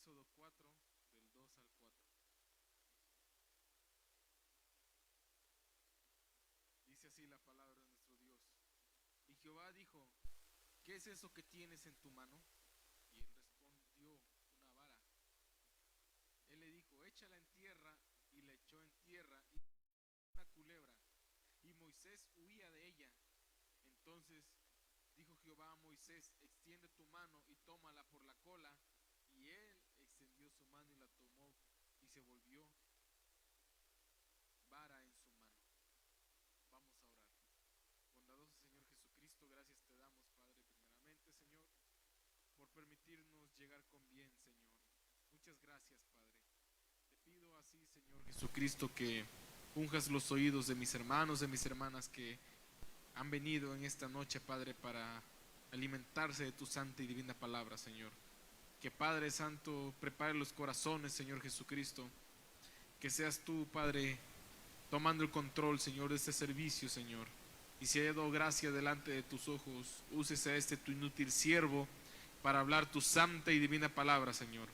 Éxodo 4, del 2 al 4. Dice así la palabra de nuestro Dios. Y Jehová dijo: ¿qué es eso que tienes en tu mano? Y él respondió: una vara. Él le dijo: échala en tierra. Y la echó en tierra, y una culebra, y Moisés huía de ella. Entonces dijo Jehová a Moisés: extiende tu mano y tómala por la cola. Y él extendió su mano y la tomó, y se volvió vara en su mano. Vamos a orar. Bondadoso Señor Jesucristo, gracias te damos, Padre, primeramente, Señor, por permitirnos llegar con bien, Señor. Muchas gracias, Padre. Te pido así, Señor Jesucristo, que unjas los oídos de mis hermanos, de mis hermanas que han venido en esta noche, Padre, para alimentarse de tu santa y divina palabra, Señor. Que Padre Santo prepare los corazones, Señor Jesucristo. Que seas tú, Padre, tomando el control, Señor, de este servicio, Señor. Y si he dado gracia delante de tus ojos, úsese a este tu inútil siervo para hablar tu santa y divina palabra, Señor.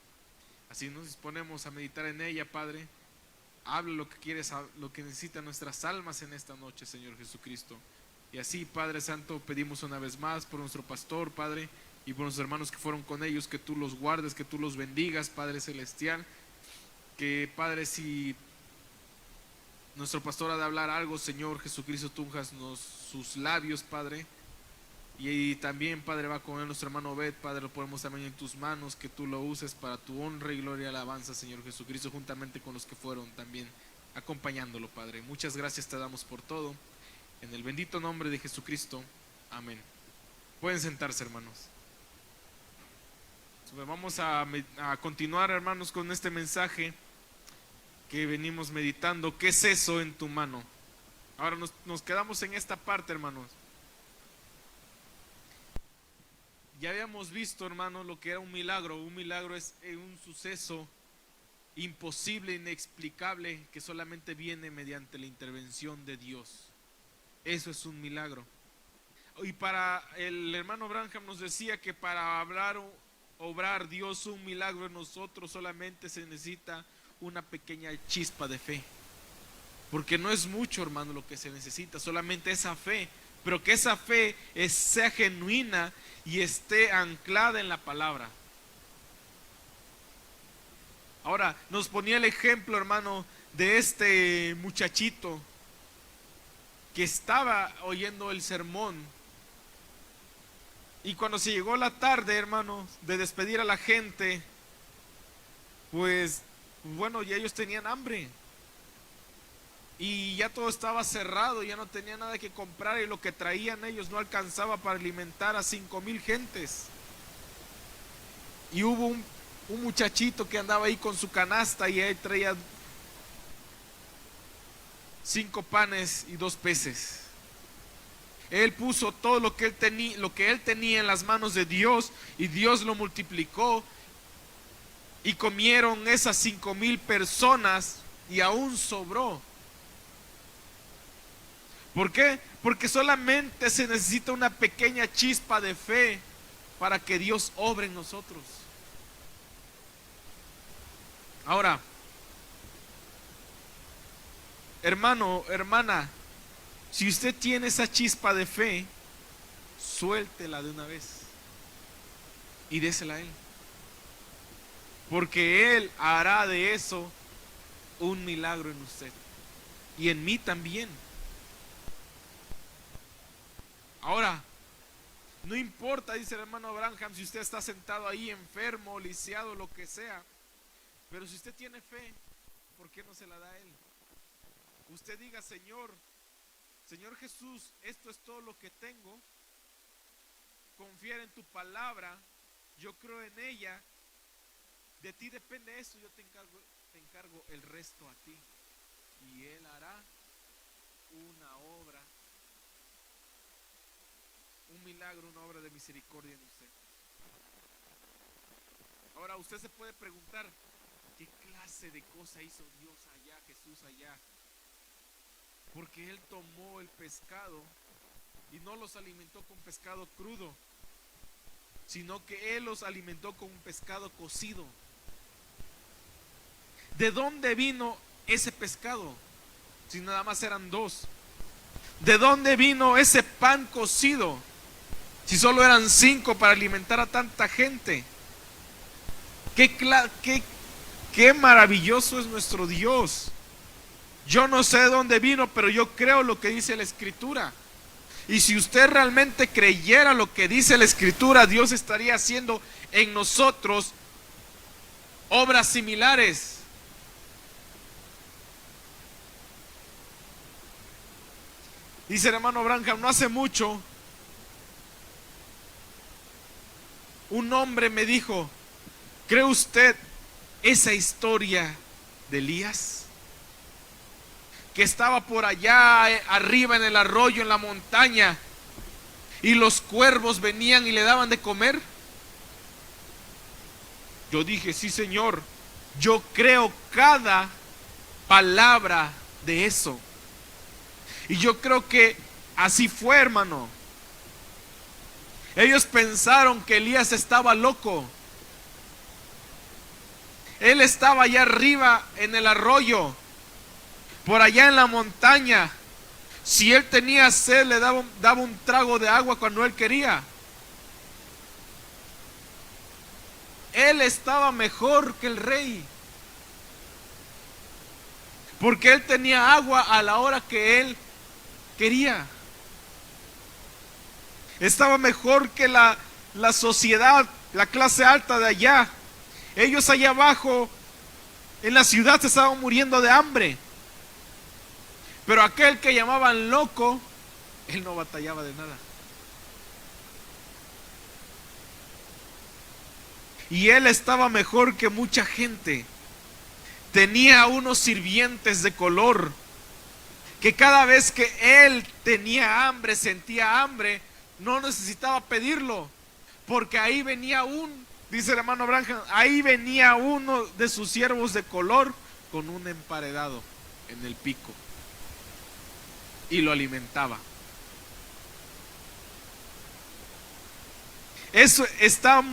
Así nos disponemos a meditar en ella, Padre. Habla lo que quieres, lo que necesitan nuestras almas en esta noche, Señor Jesucristo. Y así, Padre Santo, pedimos una vez más por nuestro pastor, Padre, y por nuestros hermanos que fueron con ellos, que tú los guardes, que tú los bendigas, Padre Celestial. Que, Padre, si nuestro pastor ha de hablar algo, Señor Jesucristo, tú unjas sus labios, Padre. Y también, Padre, va con él nuestro hermano Obed, Padre, lo ponemos también en tus manos, que tú lo uses para tu honra y gloria y alabanza, Señor Jesucristo, juntamente con los que fueron también acompañándolo, Padre. Muchas gracias te damos por todo. En el bendito nombre de Jesucristo. Amén. Pueden sentarse, hermanos. Vamos a continuar, hermanos, con este mensaje que venimos meditando. ¿Qué es eso en tu mano? Ahora nos quedamos en esta parte, hermanos. Ya habíamos visto, hermanos, lo que era un milagro. Un milagro es un suceso imposible, inexplicable, que solamente viene mediante la intervención de Dios. Eso es un milagro. Y para el hermano Branham nos decía que para obrar Dios un milagro en nosotros solamente se necesita una pequeña chispa de fe. Porque no es mucho, hermano, lo que se necesita, solamente esa fe. Pero que esa fe sea genuina y esté anclada en la palabra. Ahora, nos ponía el ejemplo, hermano, de este muchachito que estaba oyendo el sermón. Y cuando se llegó la tarde, hermano, de despedir a la gente, pues, bueno, ya ellos tenían hambre. Y ya todo estaba cerrado, ya no tenía nada que comprar y lo que traían ellos no alcanzaba para alimentar a 5,000 gentes. Y hubo un muchachito que andaba ahí con su canasta y él traía 5 panes y 2 peces. Él puso todo lo que él tenía en las manos de Dios y Dios lo multiplicó y comieron esas 5,000 personas y aún sobró. ¿Por qué? Porque solamente se necesita una pequeña chispa de fe para que Dios obre en nosotros. Ahora, hermano, hermana, si usted tiene esa chispa de fe, suéltela de una vez y désela a Él. Porque Él hará de eso un milagro en usted y en mí también. Ahora, no importa, dice el hermano Branham, si usted está sentado ahí enfermo, lisiado, lo que sea, pero si usted tiene fe, ¿por qué no se la da a Él? Usted diga: Señor Jesús, esto es todo lo que tengo, confiar en tu palabra, yo creo en ella, de ti depende esto, yo te encargo el resto a ti, y Él hará una obra, un milagro, una obra de misericordia en usted. Ahora usted se puede preguntar: ¿qué clase de cosa hizo Dios allá, Jesús allá? Porque Él tomó el pescado y no los alimentó con pescado crudo, sino que Él los alimentó con un pescado cocido. ¿de dónde vino ese pescado? Si nada más eran 2. ¿De dónde vino ese pan cocido? Si solo eran 5 para alimentar a tanta gente. Qué maravilloso es nuestro Dios. Yo no sé de dónde vino, pero yo creo lo que dice la Escritura. Y si usted realmente creyera lo que dice la Escritura, Dios estaría haciendo en nosotros obras similares. Dice el hermano Branham, no hace mucho, un hombre me dijo, ¿cree usted esa historia de Elías? Que estaba por allá arriba en el arroyo, en la montaña, y los cuervos venían y le daban de comer. Yo dije, sí, Señor, yo creo cada palabra de eso. Y yo creo que así fue, hermano. Ellos pensaron que Elías estaba loco. Él estaba allá arriba en el arroyo, por allá en la montaña. Si él tenía sed, le daba un trago de agua cuando él quería. Él estaba mejor que el rey, porque él tenía agua a la hora que él quería. Estaba mejor que la sociedad, la clase alta de allá. Ellos allá abajo en la ciudad se estaban muriendo de hambre. Pero aquel que llamaban loco, él no batallaba de nada. Y él estaba mejor que mucha gente. Tenía unos sirvientes de color, que cada vez que él tenía hambre, sentía hambre, no necesitaba pedirlo, porque ahí venía dice el hermano Branham, ahí venía uno de sus siervos de color con un emparedado en el pico y lo alimentaba. Eso está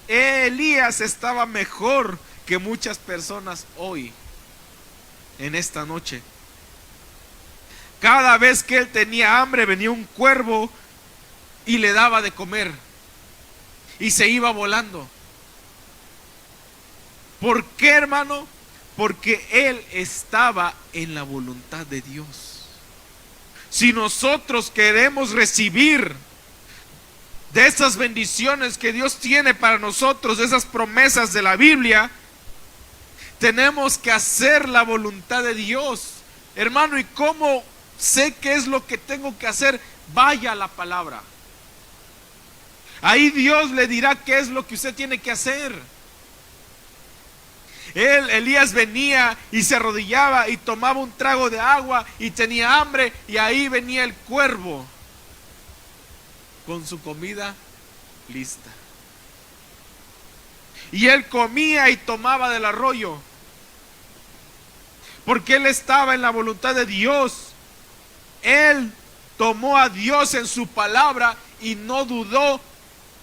Elías estaba mejor que muchas personas hoy, en esta noche. Cada vez que él tenía hambre, venía un cuervo y le daba de comer, y se iba volando. ¿Por qué, hermano? Porque él estaba en la voluntad de Dios. Si nosotros queremos recibir de esas bendiciones que Dios tiene para nosotros, de esas promesas de la Biblia, tenemos que hacer la voluntad de Dios. Hermano, ¿y cómo sé qué es lo que tengo que hacer? Vaya a la palabra. Ahí Dios le dirá qué es lo que usted tiene que hacer. Elías venía y se arrodillaba y tomaba un trago de agua y tenía hambre, y ahí venía el cuervo con su comida lista. Y él comía y tomaba del arroyo, porque él estaba en la voluntad de Dios. Él tomó a Dios en su palabra y no dudó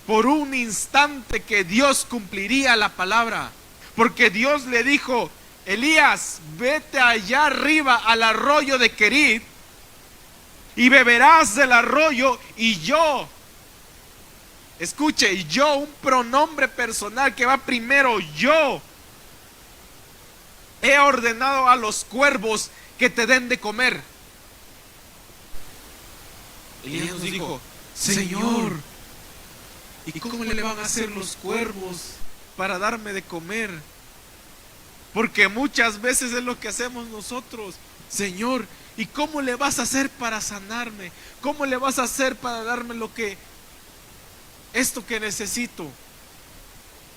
por un instante que Dios cumpliría la palabra, porque Dios le dijo: Elías, vete allá arriba al arroyo de Querit y beberás del arroyo, y yo, escuche, yo, un pronombre personal que va primero, yo he ordenado a los cuervos que te den de comer. Elías nos dijo: Señor, ¿y cómo le van a hacer los cuervos para darme de comer? Porque muchas veces es lo que hacemos nosotros. Señor, ¿y cómo le vas a hacer para sanarme? ¿Cómo le vas a hacer para darme esto que necesito?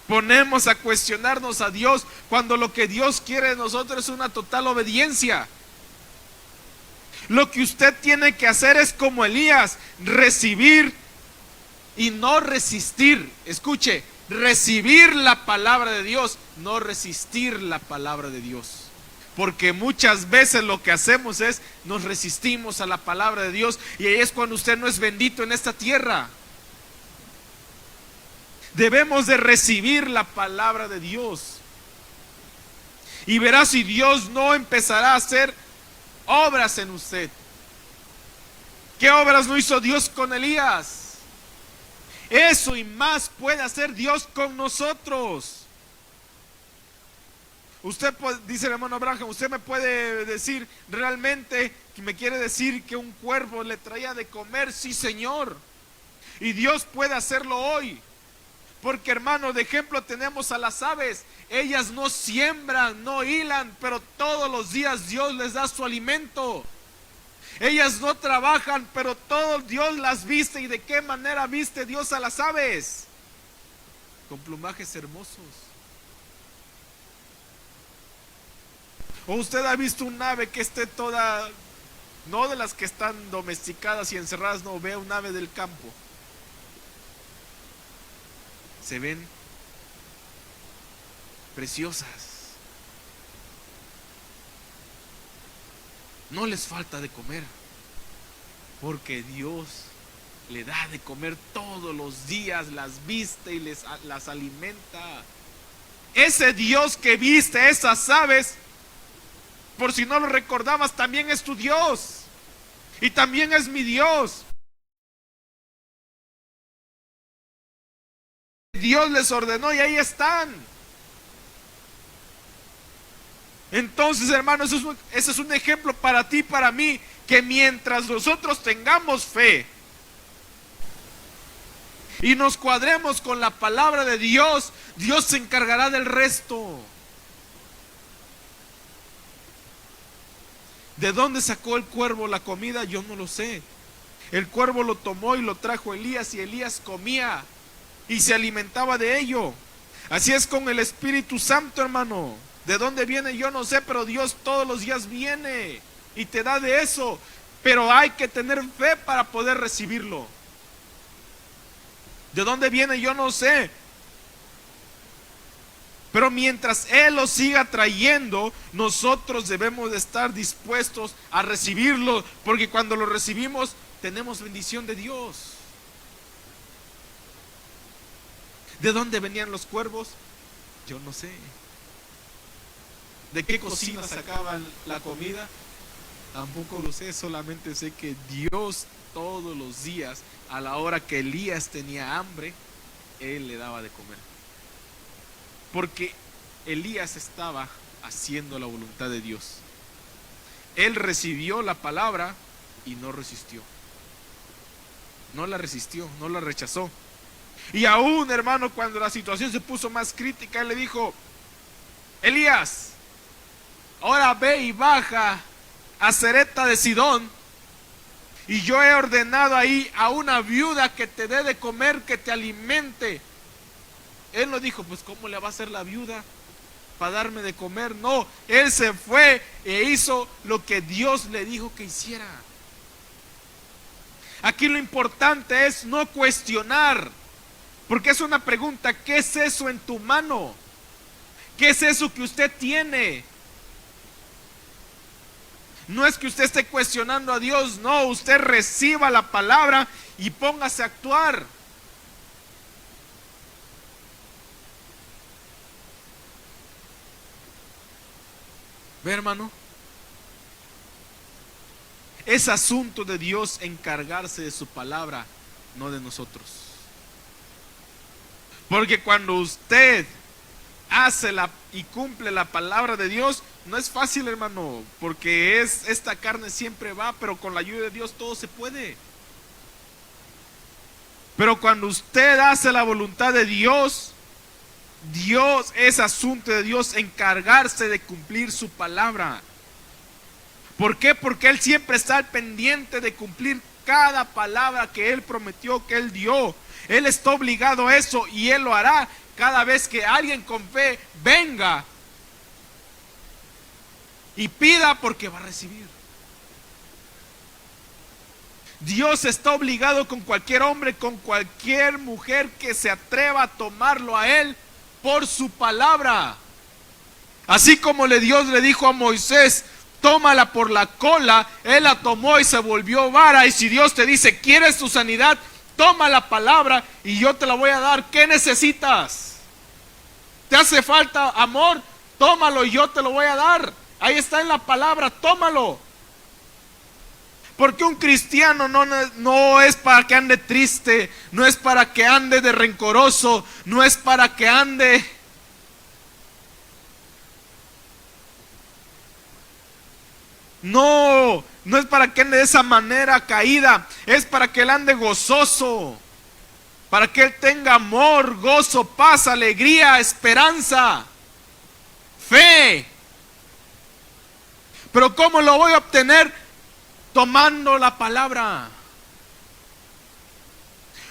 Ponemos a cuestionarnos a Dios cuando lo que Dios quiere de nosotros es una total obediencia. Lo que usted tiene que hacer es como Elías: recibir y no resistir. Escuche, recibir la palabra de Dios, no resistir la palabra de Dios. Porque muchas veces lo que hacemos es nos resistimos a la palabra de Dios, y ahí es cuando usted no es bendito en esta tierra. Debemos de recibir la palabra de Dios. y verá si Dios no empezará a hacer obras en usted. ¿Qué obras no hizo Dios con Elías? Eso y más puede hacer Dios con nosotros. Usted dice el hermano Abraham, usted me puede decir realmente que me quiere decir que un cuervo le traía de comer. Sí, Señor, y Dios puede hacerlo hoy, porque hermano, de ejemplo tenemos a las aves. Ellas no siembran, no hilan, pero todos los días Dios les da su alimento. Ellas no trabajan, pero todo Dios las viste. ¿Y de qué manera viste Dios a las aves? Con plumajes hermosos. ¿O usted ha visto un ave que esté toda, no de las que están domesticadas y encerradas, no, ve un ave del campo? Se ven preciosas. No les falta de comer, porque Dios le da de comer todos los días, las viste y las alimenta. Ese Dios que viste esas aves, por si no lo recordabas, también es tu Dios y también es mi Dios. Dios les ordenó y ahí están. Entonces, hermanos, ese es un ejemplo para ti y para mí, que mientras nosotros tengamos fe y nos cuadremos con la palabra de Dios, Dios se encargará del resto. ¿De dónde sacó el cuervo la comida? Yo no lo sé. El cuervo lo tomó y lo trajo Elías, y Elías comía y se alimentaba de ello. Así es con el Espíritu Santo, hermano. ¿De dónde viene? Yo no sé, pero Dios todos los días viene y te da de eso. Pero hay que tener fe para poder recibirlo. ¿De dónde viene? Yo no sé. Pero mientras Él lo siga trayendo, nosotros debemos de estar dispuestos a recibirlo, porque cuando lo recibimos, tenemos bendición de Dios. ¿De dónde venían los cuervos? Yo no sé. ¿De qué cocina sacaban la comida? Tampoco lo sé, solamente sé que Dios todos los días, a la hora que Elías tenía hambre, Él le daba de comer. Porque Elías estaba haciendo la voluntad de Dios. Él recibió la palabra y no resistió. No la resistió, no la rechazó. Y aún, hermano, cuando la situación se puso más crítica, él le dijo: Elías, ahora ve y baja a Sarepta de Sidón, y yo he ordenado ahí a una viuda que te dé de comer, que te alimente. Él no dijo: pues ¿cómo le va a hacer la viuda para darme de comer? No, él se fue e hizo lo que Dios le dijo que hiciera. Aquí lo importante es no cuestionar, porque es una pregunta: ¿qué es eso en tu mano? ¿Qué es eso que usted tiene? No es que usted esté cuestionando a Dios, no, usted reciba la palabra y póngase a actuar. Ve, hermano, es asunto de Dios encargarse de su palabra, no de nosotros. Porque cuando usted hace y cumple la palabra de Dios, no es fácil, hermano, porque esta carne siempre va, pero con la ayuda de Dios todo se puede. Pero cuando usted hace la voluntad de Dios, es asunto de Dios encargarse de cumplir su palabra. ¿Por qué? Porque Él siempre está al pendiente de cumplir cada palabra que Él prometió, que Él dio. Él está obligado a eso, y Él lo hará cada vez que alguien con fe venga y pida, porque va a recibir. Dios está obligado con cualquier hombre, con cualquier mujer que se atreva a tomarlo a Él por su palabra. Así como Dios le dijo a Moisés: tómala por la cola, él la tomó y se volvió vara. Y si Dios te dice: ¿quieres tu sanidad? Toma la palabra y yo te la voy a dar. ¿Qué necesitas? ¿Te hace falta amor? Tómalo y yo te lo voy a dar. Ahí está en la palabra, tómalo. Porque un cristiano no es para que ande triste, no es para que ande de rencoroso, no es para que ande no es para que ande de esa manera caída, es para que él ande gozoso, para que él tenga amor, gozo, paz, alegría, esperanza, fe. Pero ¿cómo lo voy a obtener? Tomando la palabra.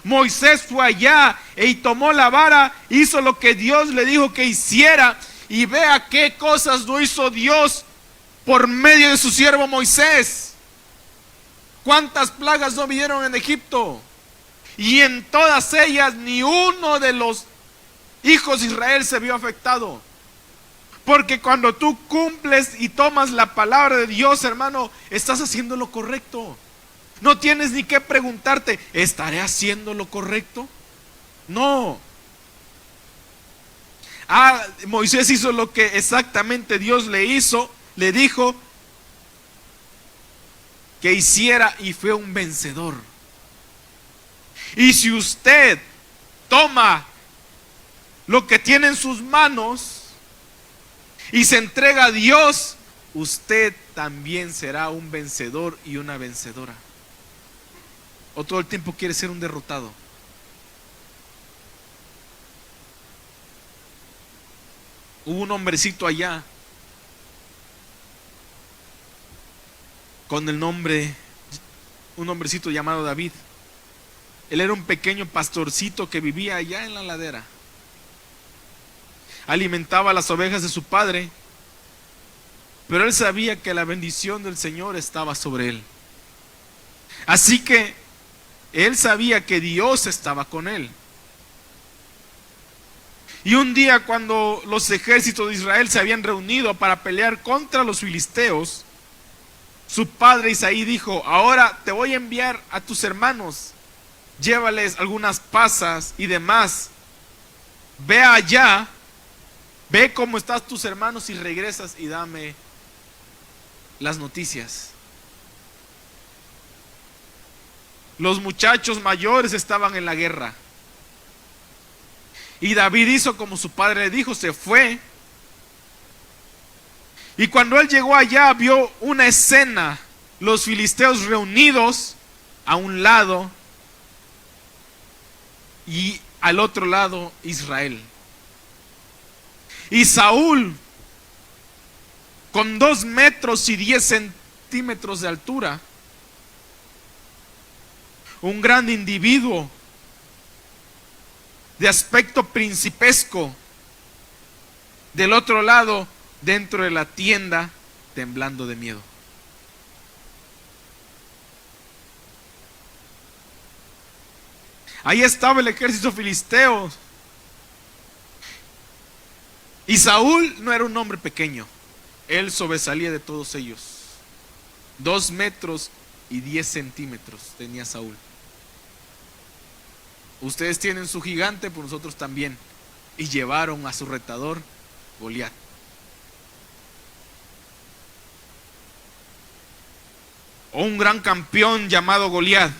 Moisés fue allá y tomó la vara, hizo lo que Dios le dijo que hiciera, y vea qué cosas no hizo Dios por medio de su siervo Moisés. ¿Cuántas plagas no vinieron en Egipto? Y en todas ellas ni uno de los hijos de Israel se vio afectado. Porque cuando tú cumples y tomas la palabra de Dios, hermano, estás haciendo lo correcto. No tienes ni que preguntarte, ¿estaré haciendo lo correcto? No. Moisés hizo lo que exactamente Dios le dijo que hiciera, y fue un vencedor. Y si usted toma lo que tiene en sus manos y se entrega a Dios, usted también será un vencedor y una vencedora. ¿O todo el tiempo quiere ser un derrotado? Hubo un hombrecito allá con el nombre, un hombrecito llamado David. Él era un pequeño pastorcito que vivía allá en la ladera. Alimentaba las ovejas de su padre, pero él sabía que la bendición del Señor estaba sobre él. Así que él sabía que Dios estaba con él. Y un día, cuando los ejércitos de Israel se habían reunido para pelear contra los filisteos, su padre Isaí dijo: ahora te voy a enviar a tus hermanos, llévales algunas pasas y demás. Ve allá, ve cómo están tus hermanos y regresas y dame las noticias. Los muchachos mayores estaban en la guerra. Y David hizo como su padre le dijo, se fue. Y cuando él llegó allá, vio una escena: los filisteos reunidos a un lado y al otro lado Israel. Y Saúl, con 2 metros y 10 centímetros de altura, un gran individuo de aspecto principesco, del otro lado, dentro de la tienda, temblando de miedo. Ahí estaba el ejército filisteo. Y Saúl no era un hombre pequeño. Él sobresalía de todos ellos. 2 metros y 10 centímetros tenía Saúl. Ustedes tienen su gigante, pues nosotros también. Y llevaron a su retador, Goliat. O un gran campeón llamado Goliat.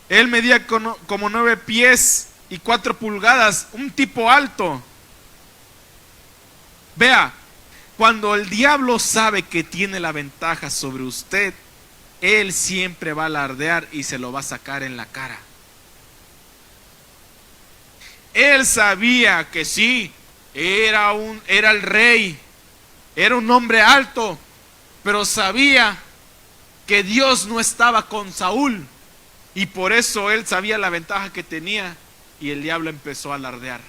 Él medía como 9 pies y 4 pulgadas, un tipo alto. Vea, cuando el diablo sabe que tiene la ventaja sobre usted, él siempre va a alardear y se lo va a sacar en la cara. Él sabía que sí, era el rey, era un hombre alto, pero sabía que Dios no estaba con Saúl, y por eso él sabía la ventaja que tenía, y el diablo empezó a alardear.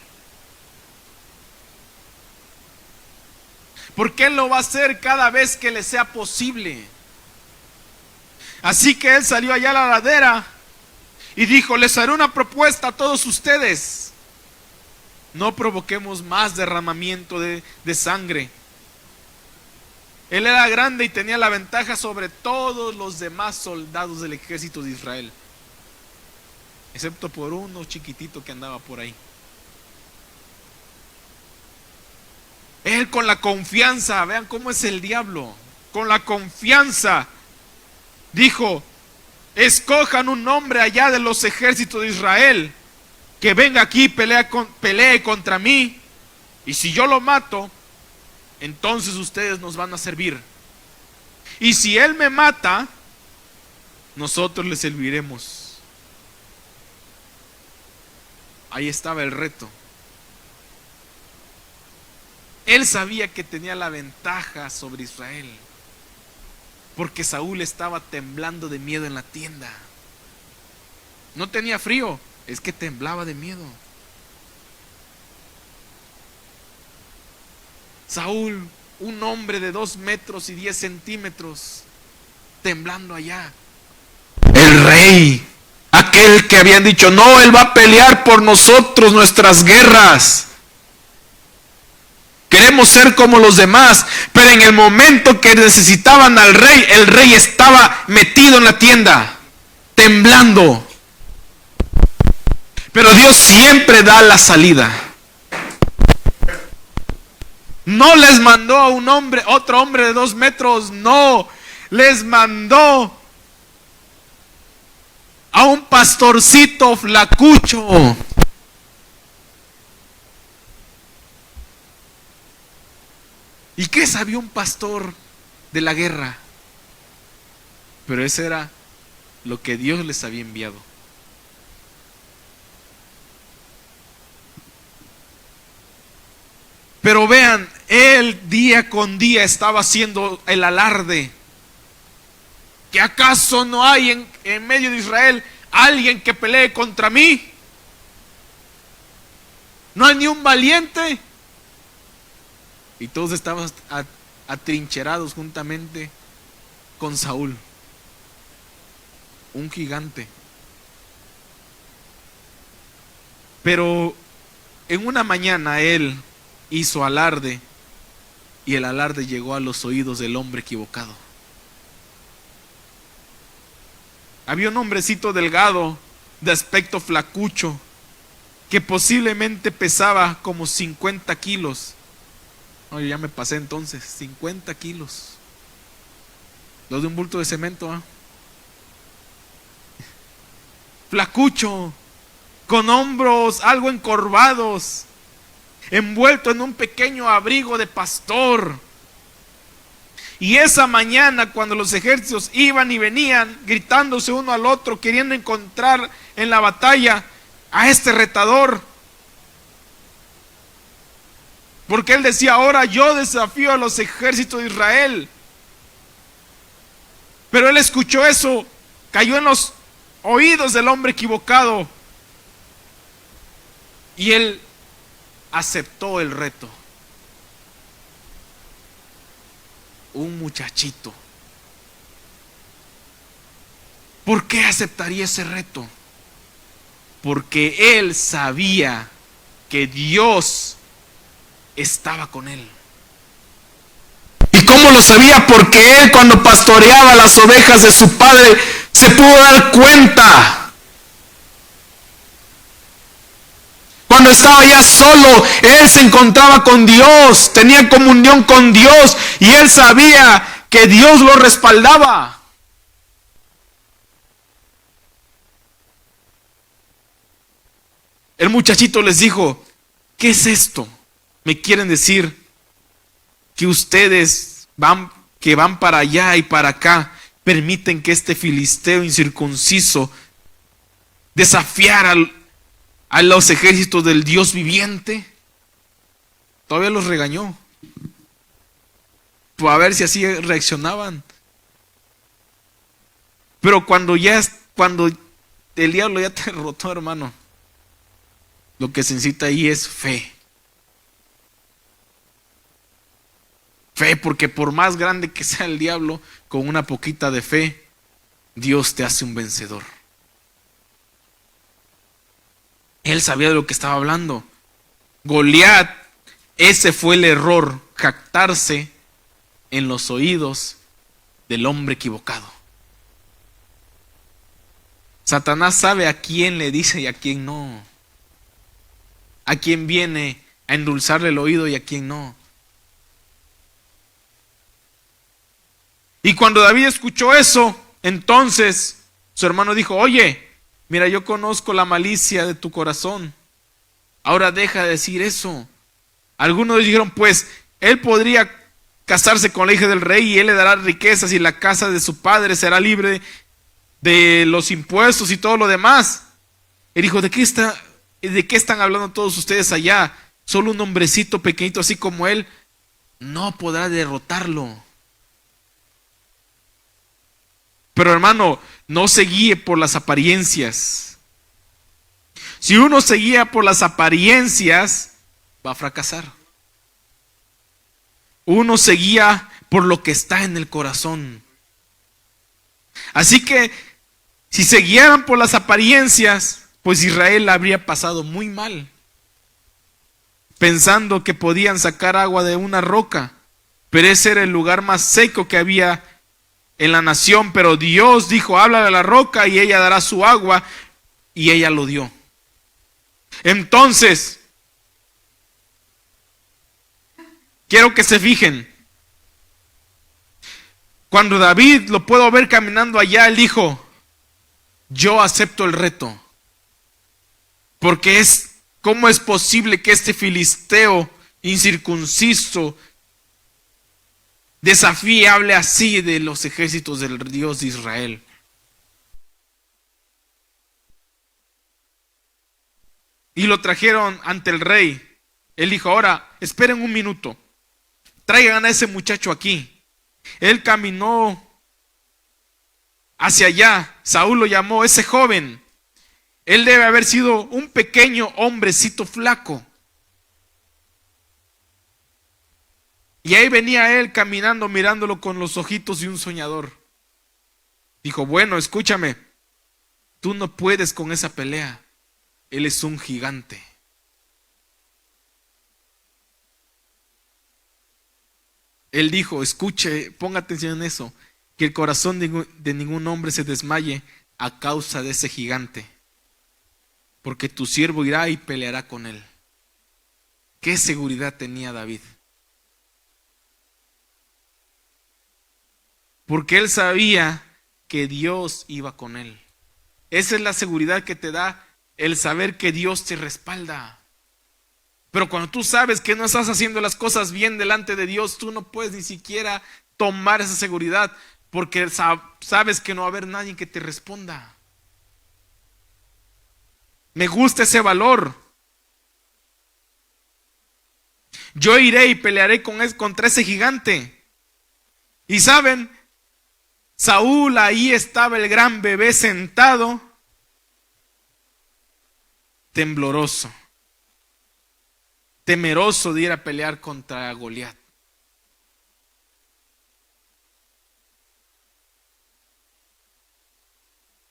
Porque él lo va a hacer cada vez que le sea posible. Así que él salió allá a la ladera y dijo: les haré una propuesta a todos ustedes. No provoquemos más derramamiento de sangre. Él era grande y tenía la ventaja sobre todos los demás soldados del ejército de Israel, excepto por uno chiquitito que andaba por ahí. Él con la confianza, vean cómo es el diablo, con la confianza dijo: escojan un hombre allá de los ejércitos de Israel que venga aquí y pelee contra mí, y si yo lo mato, entonces ustedes nos van a servir, y si él me mata, nosotros le serviremos. Ahí estaba el reto. Él sabía que tenía la ventaja sobre Israel, porque Saúl estaba temblando de miedo en la tienda. No tenía frío, es que temblaba de miedo. Saúl, un hombre de 2 metros y 10 centímetros, temblando allá. El rey, aquel que habían dicho: no, él va a pelear por nosotros nuestras guerras. Queremos ser como los demás. Pero en el momento que necesitaban al rey, el rey estaba metido en la tienda, temblando. Pero Dios siempre da la salida. No les mandó a un hombre, otro hombre de 2 metros, no. Les mandó a un pastorcito flacucho. ¿Y qué sabía un pastor de la guerra? Pero ese era lo que Dios les había enviado. Pero vean, él día con día estaba haciendo el alarde. ¿Que acaso no hay en medio de Israel alguien que pelee contra mí? ¿No hay ni un valiente? Y todos estaban atrincherados juntamente con Saúl, un gigante. Pero en una mañana él hizo alarde, y el alarde llegó a los oídos del hombre equivocado. Había un hombrecito delgado, de aspecto flacucho, que posiblemente pesaba como 50 kilos. No, yo ya me pasé entonces, 50 kilos. Los de un bulto de cemento, ¿eh? Flacucho, con hombros algo encorvados, envuelto en un pequeño abrigo de pastor. Y esa mañana, cuando los ejércitos iban y venían, gritándose uno al otro, queriendo encontrar en la batalla a este retador, porque él decía: ahora yo desafío a los ejércitos de Israel. Pero él escuchó eso, cayó en los oídos del hombre equivocado, y él aceptó el reto. Un muchachito. ¿Por qué aceptaría ese reto? Porque él sabía que Dios estaba con él. ¿Y cómo lo sabía? Porque él, cuando pastoreaba las ovejas de su padre, se pudo dar cuenta. Cuando estaba ya solo, él se encontraba con Dios, tenía comunión con Dios, y él sabía que Dios lo respaldaba. El muchachito les dijo: ¿qué es esto? ¿Me quieren decir que ustedes van para allá y para acá, permiten que este filisteo incircunciso desafiara a los ejércitos del Dios viviente? Todavía los regañó, pues a ver si así reaccionaban. Pero cuando el diablo ya te derrotó, hermano, lo que se necesita ahí es fe. Fe, porque por más grande que sea el diablo, con una poquita de fe, Dios te hace un vencedor. Él sabía de lo que estaba hablando. Goliat, ese fue el error, jactarse en los oídos del hombre equivocado. Satanás sabe a quién le dice y a quién no. A quién viene a endulzarle el oído y a quién no. Y cuando David escuchó eso, entonces su hermano dijo, oye, mira, yo conozco la malicia de tu corazón. Ahora deja de decir eso. Algunos dijeron, pues, él podría casarse con la hija del rey y él le dará riquezas y la casa de su padre será libre de los impuestos y todo lo demás. Él dijo, de qué están hablando todos ustedes allá? Solo un hombrecito pequeñito así como él no podrá derrotarlo. Pero hermano, no se guíe por las apariencias. Si uno se guía por las apariencias, va a fracasar. Uno se guía por lo que está en el corazón. Así que, si se guiaran por las apariencias, pues Israel habría pasado muy mal, pensando que podían sacar agua de una roca, pero ese era el lugar más seco que había en la nación. Pero Dios dijo, háblale a la roca y ella dará su agua, y ella lo dio. Entonces, quiero que se fijen, cuando David lo puedo ver caminando allá, él dijo, yo acepto el reto, porque ¿cómo es posible que este filisteo incircunciso desafíe, hable así de los ejércitos del Dios de Israel? Y lo trajeron ante el rey. Él dijo, ahora, esperen un minuto, traigan a ese muchacho aquí. Él caminó hacia allá, Saúl lo llamó, ese joven. Él debe haber sido un pequeño hombrecito flaco. Y ahí venía él caminando, mirándolo con los ojitos de un soñador. Dijo, bueno, escúchame, tú no puedes con esa pelea. Él es un gigante. Él dijo, escuche, ponga atención en eso, que el corazón de ningún hombre se desmaye a causa de ese gigante, porque tu siervo irá y peleará con él. ¿Qué seguridad tenía David? Porque él sabía que Dios iba con él. Esa es la seguridad que te da el saber que Dios te respalda. Pero cuando tú sabes que no estás haciendo las cosas bien delante de Dios, tú no puedes ni siquiera tomar esa seguridad, porque sabes que no va a haber nadie que te responda. Me gusta ese valor. Yo iré y pelearé contra ese gigante. Y saben, Saúl, ahí estaba el gran bebé sentado, tembloroso, temeroso de ir a pelear contra Goliat.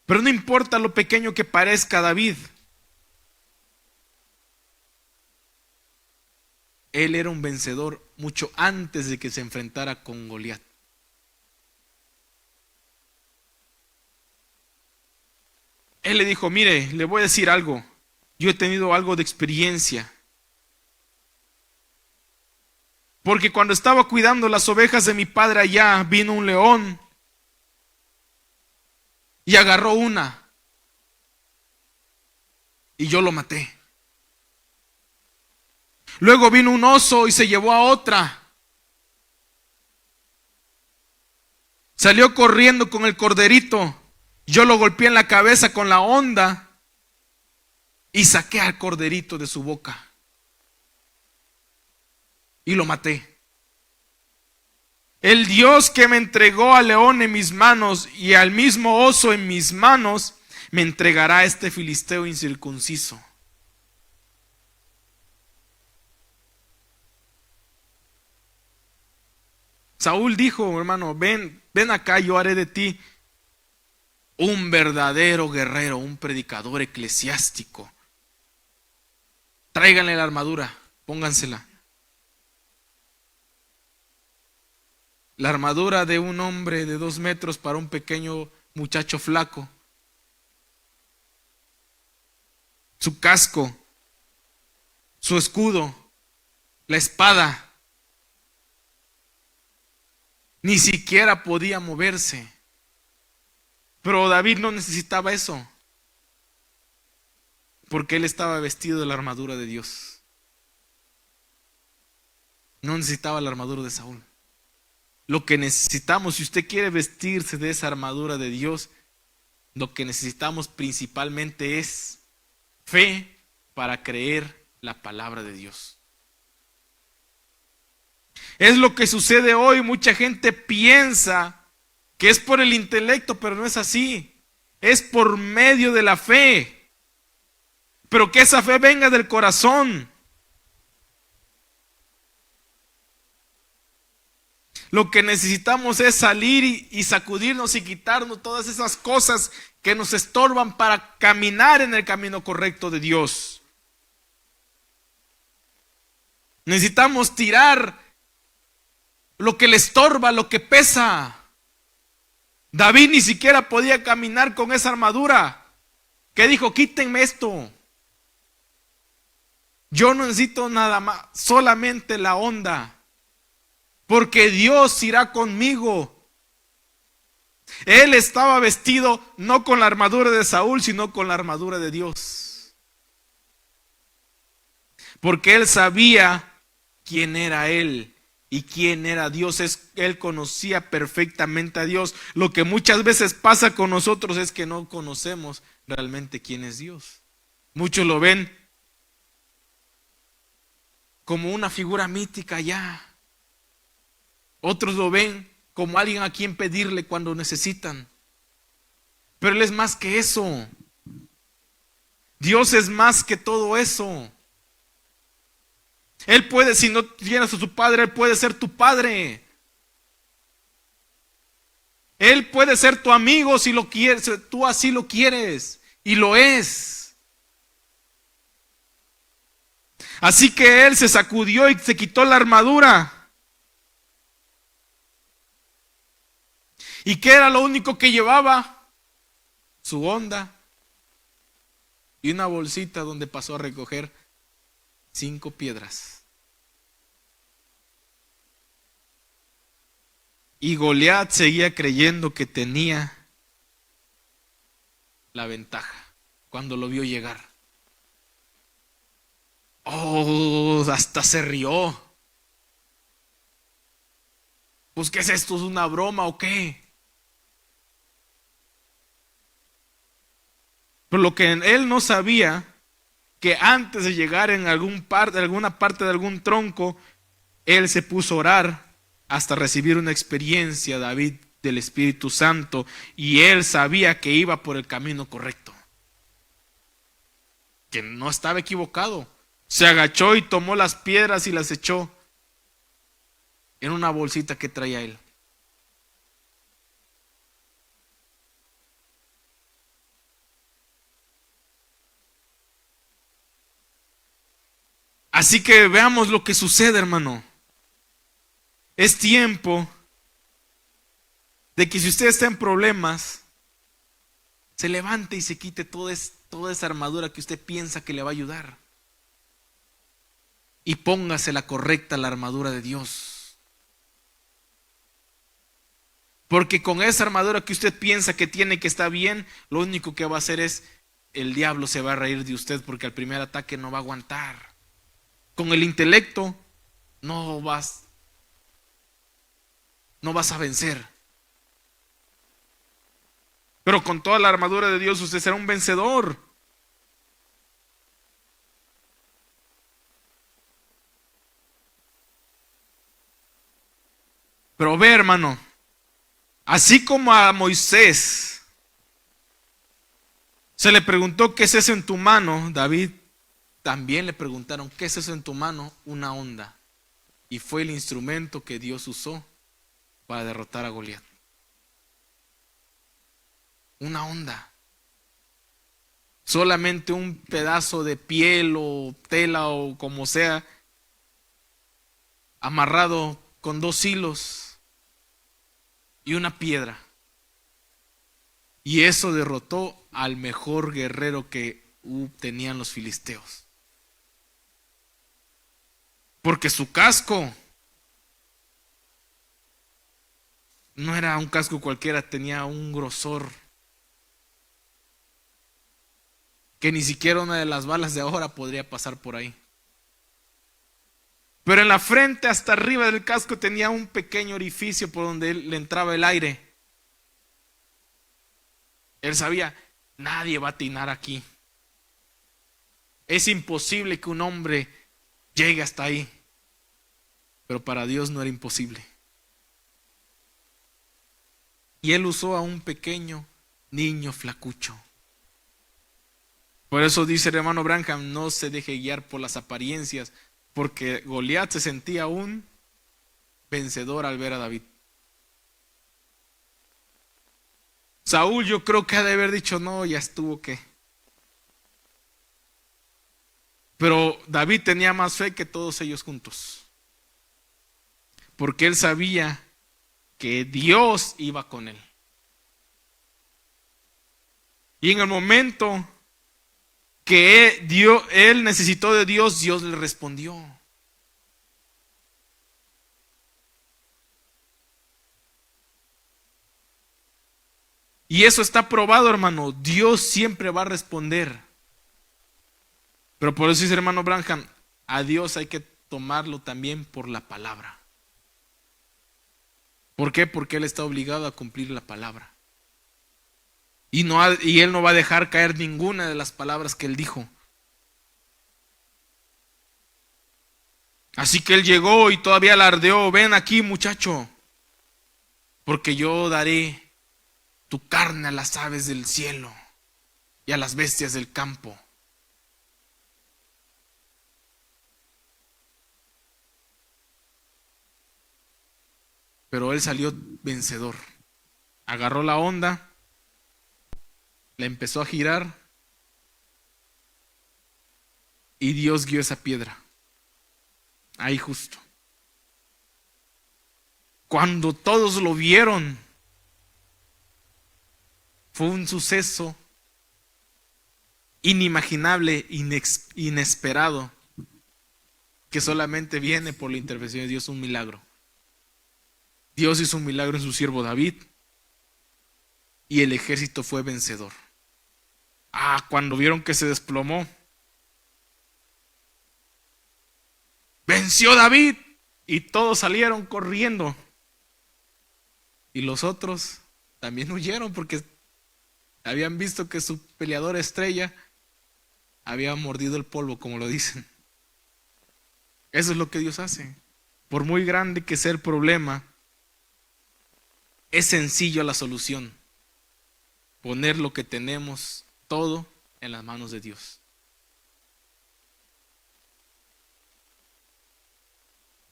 Pero no importa lo pequeño que parezca David, él era un vencedor mucho antes de que se enfrentara con Goliat. Él le dijo, mire, le voy a decir algo, yo he tenido algo de experiencia. Porque cuando estaba cuidando las ovejas de mi padre allá, vino un león y agarró una y yo lo maté. Luego vino un oso y se llevó a otra. Salió corriendo con el corderito. Yo lo golpeé en la cabeza con la honda y saqué al corderito de su boca y lo maté. El Dios que me entregó al león en mis manos y al mismo oso en mis manos, me entregará a este filisteo incircunciso. Saúl dijo, hermano, ven acá, yo haré de ti un verdadero guerrero, un predicador eclesiástico. Tráiganle la armadura, póngansela. La armadura de un hombre de 2 metros para un pequeño muchacho flaco. Su casco, su escudo, la espada. Ni siquiera podía moverse. Pero David no necesitaba eso, porque él estaba vestido de la armadura de Dios. No necesitaba la armadura de Saúl. Lo que necesitamos, si usted quiere vestirse de esa armadura de Dios, lo que necesitamos principalmente es fe para creer la palabra de Dios. Es lo que sucede hoy. Mucha gente piensa que es por el intelecto, pero no es así. Es por medio de la fe. Pero que esa fe venga del corazón. Lo que necesitamos es salir y sacudirnos y quitarnos todas esas cosas que nos estorban para caminar en el camino correcto de Dios. Necesitamos tirar lo que le estorba, lo que pesa. David ni siquiera podía caminar con esa armadura. ¿Qué dijo? Quítenme esto. Yo no necesito nada más, solamente la onda. Porque Dios irá conmigo. Él estaba vestido no con la armadura de Saúl, sino con la armadura de Dios. Porque él sabía quién era él y quién era Dios. Él conocía perfectamente a Dios. Lo que muchas veces pasa con nosotros es que no conocemos realmente quién es Dios. Muchos lo ven como una figura mítica ya. Otros lo ven como alguien a quien pedirle cuando necesitan. Pero Él es más que eso. Dios es más que todo eso. Él puede, si no tienes a su padre, Él puede ser tu padre. Él puede ser tu amigo si lo quieres, tú así lo quieres. Y lo es. Así que Él se sacudió y se quitó la armadura. ¿Y qué era lo único que llevaba? Su onda y una bolsita donde pasó a recoger 5 piedras. Y Goliat seguía creyendo que tenía la ventaja cuando lo vio llegar. Oh, hasta se rió. Pues, ¿qué es esto? ¿Es una broma o qué? Pero lo que él no sabía, que antes de llegar en alguna parte de algún tronco, él se puso a orar hasta recibir una experiencia, David, del Espíritu Santo, y él sabía que iba por el camino correcto, que no estaba equivocado. Se agachó y tomó las piedras y las echó en una bolsita que traía él. Así que veamos lo que sucede, hermano. Es tiempo de que si usted está en problemas, se levante y se quite toda esa armadura que usted piensa que le va a ayudar. Y póngase la correcta, la armadura de Dios. Porque con esa armadura que usted piensa que tiene, que está bien, lo único que va a hacer es, el diablo se va a reír de usted porque al primer ataque no va a aguantar. Con el intelecto no vas a vencer. Pero con toda la armadura de Dios usted será un vencedor. Pero ve, hermano, así como a Moisés se le preguntó, ¿qué es eso en tu mano? David también le preguntaron, ¿qué es eso en tu mano? Una onda. Y fue el instrumento que Dios usó para derrotar a Goliat. Una onda. Solamente un pedazo de piel o tela o como sea, amarrado con 2 hilos y una piedra. Y eso derrotó al mejor guerrero que tenían los filisteos. Porque su casco No era un casco cualquiera, tenía un grosor que ni siquiera una de las balas de ahora podría pasar por ahí. Pero en la frente, hasta arriba del casco, tenía un pequeño orificio por donde le entraba el aire. Él sabía, nadie va a atinar aquí. Es imposible que un hombre llegue hasta ahí. Pero para Dios no era imposible. Y él usó a un pequeño niño flacucho. Por eso dice el hermano Branham, no se deje guiar por las apariencias, porque Goliat se sentía un vencedor al ver a David. Saúl, yo creo que ha de haber dicho, no, ya estuvo que. Pero David tenía más fe que todos ellos juntos. Porque él sabía que Dios iba con él. Y en el momento que él necesitó de Dios, Dios le respondió. Y eso está probado, hermano. Dios siempre va a responder. Pero por eso dice hermano Branham, a Dios hay que tomarlo también por la palabra. ¿Por qué? Porque Él está obligado a cumplir la palabra. Y Él no va a dejar caer ninguna de las palabras que Él dijo. Así que Él llegó y todavía alardeó, ven aquí muchacho, porque yo daré tu carne a las aves del cielo y a las bestias del campo. Pero él salió vencedor. Agarró la onda, la empezó a girar y Dios guió esa piedra. Ahí justo. Cuando todos lo vieron, fue un suceso inimaginable, inesperado, que solamente viene por la intervención de Dios, un milagro. Dios hizo un milagro en su siervo David y el ejército fue vencedor. Cuando vieron que se desplomó, venció David y todos salieron corriendo. Y los otros también huyeron porque habían visto que su peleador estrella había mordido el polvo, como lo dicen. Eso es lo que Dios hace. Por muy grande que sea el problema, es sencillo la solución. Poner lo que tenemos todo en las manos de Dios.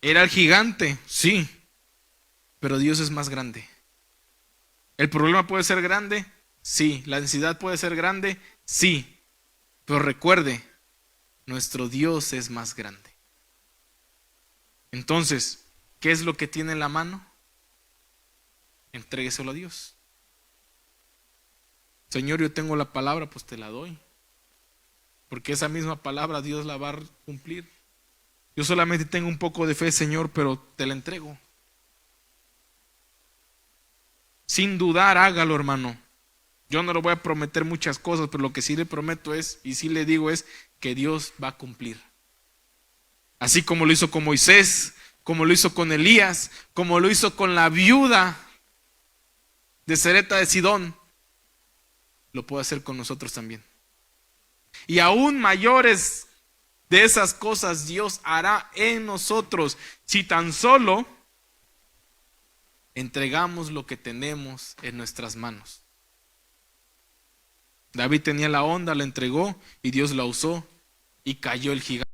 ¿Era el gigante? Sí, pero Dios es más grande. ¿El problema puede ser grande? Sí. ¿La necesidad puede ser grande? Sí. Pero recuerde, nuestro Dios es más grande. Entonces, ¿qué es lo que tiene en la mano? Entrégueselo a Dios. Señor, yo tengo la palabra, pues te la doy. Porque esa misma palabra Dios la va a cumplir. Yo solamente tengo un poco de fe, Señor, pero te la entrego. Sin dudar, hágalo, hermano. Yo no le voy a prometer muchas cosas, pero lo que sí le prometo es, y sí le digo es, que Dios va a cumplir. Así como lo hizo con Moisés, como lo hizo con Elías, como lo hizo con la viuda de Sereta de Sidón, lo puede hacer con nosotros también. Y aún mayores de esas cosas Dios hará en nosotros, si tan solo entregamos lo que tenemos en nuestras manos. David tenía la onda, la entregó y Dios la usó y cayó el gigante.